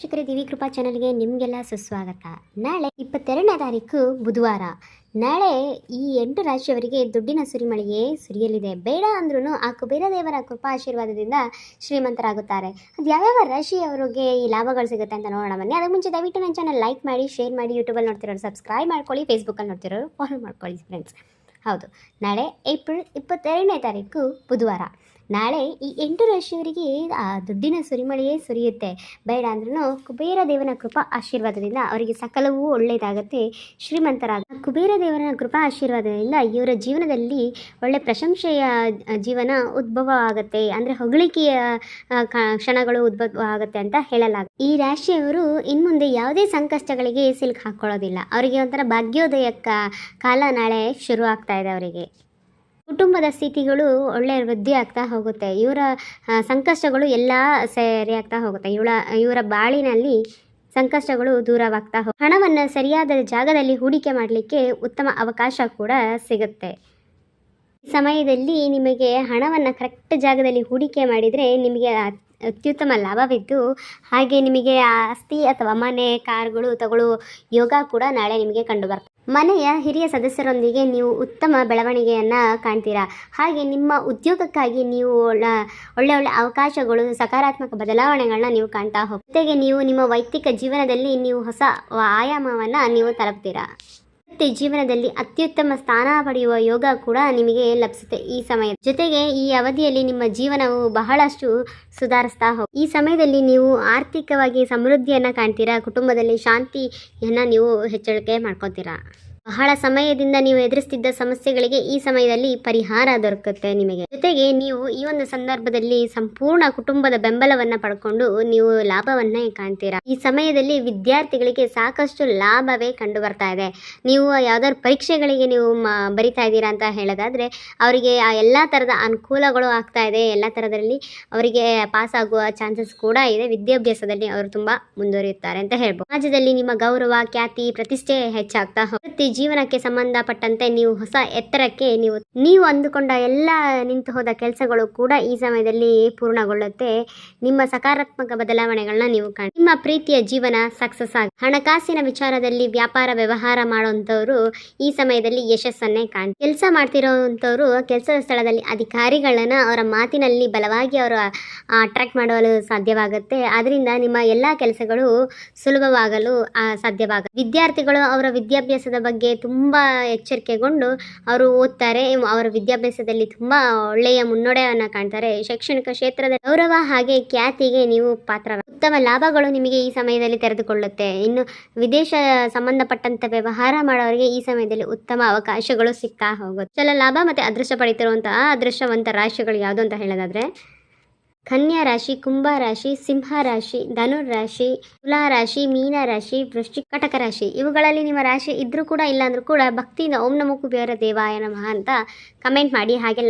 ಶಿಖರಿ ದಿವಿ ಕೃಪಾ ಚಾನಲ್ಗೆ ನಿಮಗೆಲ್ಲ ಸುಸ್ವಾಗತ. ನಾಳೆ 22ನೇ ತಾರೀಕು ಬುಧವಾರ. ನಾಳೆ ಈ 8 ರಾಶಿಯವರಿಗೆ ದುಡ್ಡಿನ ಸುರಿಮಳೆಯೇ ಸುರಿಯಲಿದೆ. ಬೇಡ ಅಂದ್ರೂ ಆ ಕುಬೇರ ದೇವರ ಕೃಪಾ ಆಶೀರ್ವಾದದಿಂದ ಶ್ರೀಮಂತರಾಗುತ್ತಾರೆ. ಅದು ಯಾವ್ಯಾವ ರಾಶಿಯವರಿಗೆ ಈ ಲಾಭಗಳು ಸಿಗುತ್ತೆ ಅಂತ ನೋಡೋಣ ಬನ್ನಿ. ಅದಕ್ಕೆ ಮುಂಚೆ ದಯವಿಟ್ಟು ನನ್ನ ಚಾನಲ್ ಲೈಕ್ ಮಾಡಿ, ಶೇರ್ ಮಾಡಿ, ಯೂಟ್ಯೂಬಲ್ಲಿ ನೋಡ್ತಿರೋರು ಸಬ್ಸ್ಕ್ರೈಬ್ ಮಾಡ್ಕೊಳ್ಳಿ, ಫೇಸ್ಬುಕ್ಕಲ್ಲಿ ನೋಡ್ತಿರೋರು ಫಾಲೋ ಮಾಡ್ಕೊಳ್ಳಿ ಫ್ರೆಂಡ್ಸ್. ಹೌದು, ನಾಳೆ ಏಪ್ರಿಲ್ 22ನೇ ತಾರೀಕು ಬುಧವಾರ. ನಾಳೆ ಈ 8 ರಾಶಿಯವರಿಗೆ ಆ ದುಡ್ಡಿನ ಸುರಿಮಳೆಯೇ ಸುರಿಯುತ್ತೆ. ಬೇಡ ಅಂದ್ರೂ ಕುಬೇರ ದೇವನ ಕೃಪಾ ಆಶೀರ್ವಾದದಿಂದ ಅವರಿಗೆ ಸಕಲವೂ ಒಳ್ಳೆಯದಾಗುತ್ತೆ, ಶ್ರೀಮಂತರಾಗ. ಕುಬೇರ ದೇವನ ಕೃಪಾ ಆಶೀರ್ವಾದದಿಂದ ಇವರ ಜೀವನದಲ್ಲಿ ಒಳ್ಳೆ ಪ್ರಶಂಸೆಯ ಜೀವನ ಉದ್ಭವ ಆಗುತ್ತೆ, ಅಂದರೆ ಹೊಗಳಿಕೆಯ ಕ್ಷಣಗಳು ಉದ್ಭವ ಆಗುತ್ತೆ ಅಂತ ಹೇಳಲಾಗುತ್ತೆ. ಈ ರಾಶಿಯವರು ಇನ್ಮುಂದೆ ಯಾವುದೇ ಸಂಕಷ್ಟಗಳಿಗೆ ಸಿಲುಕು ಹಾಕ್ಕೊಳ್ಳೋದಿಲ್ಲ. ಅವರಿಗೆ ಒಂಥರ ಭಾಗ್ಯೋದಯ ಕಾಲ ನಾಳೆ ಶುರು ಆಗ್ತಾ ಇದೆ. ಅವರಿಗೆ ಕುಟುಂಬದ ಸ್ಥಿತಿಗಳು ಒಳ್ಳೆ ವೃದ್ಧಿ ಆಗ್ತಾ ಹೋಗುತ್ತೆ. ಇವರ ಸಂಕಷ್ಟಗಳು ಎಲ್ಲ ಸರಿ ಆಗ್ತಾ ಹೋಗುತ್ತೆ. ಇವರ ಬಾಳಿನಲ್ಲಿ ಸಂಕಷ್ಟಗಳು ದೂರವಾಗ್ತಾ ಹಣವನ್ನು ಸರಿಯಾದ ಜಾಗದಲ್ಲಿ ಹೂಡಿಕೆ ಮಾಡಲಿಕ್ಕೆ ಉತ್ತಮ ಅವಕಾಶ ಕೂಡ ಸಿಗುತ್ತೆ. ಈ ಸಮಯದಲ್ಲಿ ನಿಮಗೆ ಹಣವನ್ನು ಕರೆಕ್ಟ್ ಜಾಗದಲ್ಲಿ ಹೂಡಿಕೆ ಮಾಡಿದರೆ ನಿಮಗೆ ಅತ್ಯುತ್ತಮ ಲಾಭವಿದ್ದು, ಹಾಗೆ ನಿಮಗೆ ಆಸ್ತಿ ಅಥವಾ ಮನೆ, ಕಾರ್ಗಳು ತಗೊಳ್ಳೋ ಯೋಗ ಕೂಡ ನಾಳೆ ನಿಮಗೆ ಕಂಡುಬರ್ತದೆ. ಮನೆಯ ಹಿರಿಯ ಸದಸ್ಯರೊಂದಿಗೆ ನೀವು ಉತ್ತಮ ಬೆಳವಣಿಗೆಯನ್ನು ಕಾಣ್ತೀರಾ. ಹಾಗೆ ನಿಮ್ಮ ಉದ್ಯೋಗಕ್ಕಾಗಿ ನೀವು ಒಳ್ಳೆ ಅವಕಾಶಗಳು, ಸಕಾರಾತ್ಮಕ ಬದಲಾವಣೆಗಳನ್ನ ನೀವು ಕಾಣ್ತಾ ಹೋಗ್ತೀರಾ. ಜೊತೆಗೆ ನೀವು ನಿಮ್ಮ ವೈಯಕ್ತಿಕ ಜೀವನದಲ್ಲಿ ನೀವು ಹೊಸ ಆಯಾಮವನ್ನು ನೀವು ತಲುಪ್ತೀರಾ. ಮತ್ತೆ ಜೀವನದಲ್ಲಿ ಅತ್ಯುತ್ತಮ ಸ್ಥಾನ ಪಡೆಯುವ ಯೋಗ ಕೂಡ ನಿಮಗೆ ಲಭಿಸುತ್ತೆ ಈ ಸಮಯ. ಜೊತೆಗೆ ಈ ಅವಧಿಯಲ್ಲಿ ನಿಮ್ಮ ಜೀವನವು ಬಹಳಷ್ಟು ಸುಧಾರಿಸ್ತಾ ಈ ಸಮಯದಲ್ಲಿ ನೀವು ಆರ್ಥಿಕವಾಗಿ ಸಮೃದ್ಧಿಯನ್ನು ಕಾಣ್ತೀರಾ. ಕುಟುಂಬದಲ್ಲಿ ಶಾಂತಿಯನ್ನು ನೀವು ಹೆಚ್ಚಳಿಕೆ ಮಾಡ್ಕೊತೀರಾ. ಬಹಳ ಸಮಯದಿಂದ ನೀವು ಎದುರಿಸ್ತಿದ್ದ ಸಮಸ್ಯೆಗಳಿಗೆ ಈ ಸಮಯದಲ್ಲಿ ಪರಿಹಾರ ದೊರಕುತ್ತೆ ನಿಮಗೆ. ಜೊತೆಗೆ ನೀವು ಈ ಒಂದು ಸಂದರ್ಭದಲ್ಲಿ ಸಂಪೂರ್ಣ ಕುಟುಂಬದ ಬೆಂಬಲವನ್ನು ಪಡ್ಕೊಂಡು ನೀವು ಲಾಭವನ್ನೇ ಕಾಣ್ತೀರಾ. ಈ ಸಮಯದಲ್ಲಿ ವಿದ್ಯಾರ್ಥಿಗಳಿಗೆ ಸಾಕಷ್ಟು ಲಾಭವೇ ಕಂಡು ಬರ್ತಾ ಇದೆ. ನೀವು ಯಾವ್ದಾದ್ರು ಪರೀಕ್ಷೆಗಳಿಗೆ ನೀವು ಬರಿತಾ ಇದ್ದೀರಾ ಅಂತ ಹೇಳೋದಾದ್ರೆ ಅವರಿಗೆ ಎಲ್ಲ ಥರದ ಅನುಕೂಲಗಳು ಆಗ್ತಾ ಇದೆ. ಎಲ್ಲ ಥರದಲ್ಲಿ ಅವರಿಗೆ ಪಾಸ್ ಆಗುವ ಚಾನ್ಸಸ್ ಕೂಡ ಇದೆ. ವಿದ್ಯಾಭ್ಯಾಸದಲ್ಲಿ ಅವರು ತುಂಬಾ ಮುಂದುವರಿಯುತ್ತಾರೆ ಅಂತ ಹೇಳ್ಬೋದು. ಸಮಾಜದಲ್ಲಿ ನಿಮ್ಮ ಗೌರವ, ಖ್ಯಾತಿ, ಪ್ರತಿಷ್ಠೆ ಹೆಚ್ಚಾಗ್ತಾ ಹೋಗುತ್ತೆ. ಜೀವನಕ್ಕೆ ಸಂಬಂಧಪಟ್ಟಂತೆ ನೀವು ಹೊಸ ಎತ್ತರಕ್ಕೆ ನೀವು ಅಂದುಕೊಂಡ ಎಲ್ಲ ನಿಂತು ಹೋದ ಕೆಲಸಗಳು ಕೂಡ ಈ ಸಮಯದಲ್ಲಿ ಪೂರ್ಣಗೊಳ್ಳುತ್ತೆ. ನಿಮ್ಮ ಸಕಾರಾತ್ಮಕ ಬದಲಾವಣೆಗಳನ್ನ ನೀವು ಕಾಣಿ. ನಿಮ್ಮ ಪ್ರೀತಿಯ ಜೀವನ ಸಕ್ಸಸ್ ಆಗಿ. ಹಣಕಾಸಿನ ವಿಚಾರದಲ್ಲಿ ವ್ಯಾಪಾರ ವ್ಯವಹಾರ ಮಾಡುವಂಥವ್ರು ಈ ಸಮಯದಲ್ಲಿ ಯಶಸ್ಸನ್ನೇ ಕಾಣಿ. ಕೆಲಸ ಮಾಡ್ತಿರೋಂಥವ್ರು ಕೆಲಸದ ಸ್ಥಳದಲ್ಲಿ ಅಧಿಕಾರಿಗಳನ್ನ ಅವರ ಮಾತಿನಲ್ಲಿ ಬಲವಾಗಿ ಅವರು ಅಟ್ರಾಕ್ಟ್ ಮಾಡಲು ಸಾಧ್ಯವಾಗುತ್ತೆ. ಅದರಿಂದ ನಿಮ್ಮ ಎಲ್ಲ ಕೆಲಸಗಳು ಸುಲಭವಾಗಲು ಸಾಧ್ಯವಾಗುತ್ತೆ. ವಿದ್ಯಾರ್ಥಿಗಳು ಅವರ ವಿದ್ಯಾಭ್ಯಾಸದ ಬಗ್ಗೆ ತುಂಬಾ ಎಚ್ಚರಿಕೆಗೊಂಡು ಅವರು ಓದ್ತಾರೆ. ಅವರ ವಿದ್ಯಾಭ್ಯಾಸದಲ್ಲಿ ತುಂಬಾ ಒಳ್ಳೆಯ ಮುನ್ನಡೆಯನ್ನು ಕಾಣ್ತಾರೆ. ಶೈಕ್ಷಣಿಕ ಕ್ಷೇತ್ರದ ಗೌರವ ಹಾಗೆ ಖ್ಯಾತಿಗೆ ನೀವು ಪಾತ್ರ. ಉತ್ತಮ ಲಾಭಗಳು ನಿಮಗೆ ಈ ಸಮಯದಲ್ಲಿ ತೆರೆದುಕೊಳ್ಳುತ್ತೆ. ಇನ್ನು ವಿದೇಶ ಸಂಬಂಧಪಟ್ಟಂತ ವ್ಯವಹಾರ ಮಾಡೋರಿಗೆ ಈ ಸಮಯದಲ್ಲಿ ಉತ್ತಮ ಅವಕಾಶಗಳು ಸಿಗ್ತಾ ಹೋಗುತ್ತೆ. ಚಲ ಲಾಭ ಮತ್ತೆ ಅದೃಷ್ಟ ಪಡಿತಿರುವಂತಹ ಅದೃಷ್ಟವಂತ ರಾಶಿಗಳು ಯಾವುದು ಅಂತ ಹೇಳೋದಾದ್ರೆ ಕನ್ಯಾ ರಾಶಿ, ಕುಂಭ ರಾಶಿ, ಸಿಂಹ ರಾಶಿ, ಧನುರ್ ರಾಶಿ, ತುಲಾ ರಾಶಿ, ಮೀನ ರಾಶಿ, ವೃಶ್ಚಿಕ, ಕಟಕ ರಾಶಿ. ಇವುಗಳಲ್ಲಿ ನಿಮ್ಮ ರಾಶಿ ಇದ್ರೂ ಕೂಡ ಇಲ್ಲಾಂದ್ರೂ ಕೂಡ ಭಕ್ತಿಯಿಂದ ಓಂ ನಮೋ ಕುಬೇರ ದೇವಾಯ ನಮಃ ಅಂತ ಕಮೆಂಟ್ ಮಾಡಿ. ಹಾಗೆ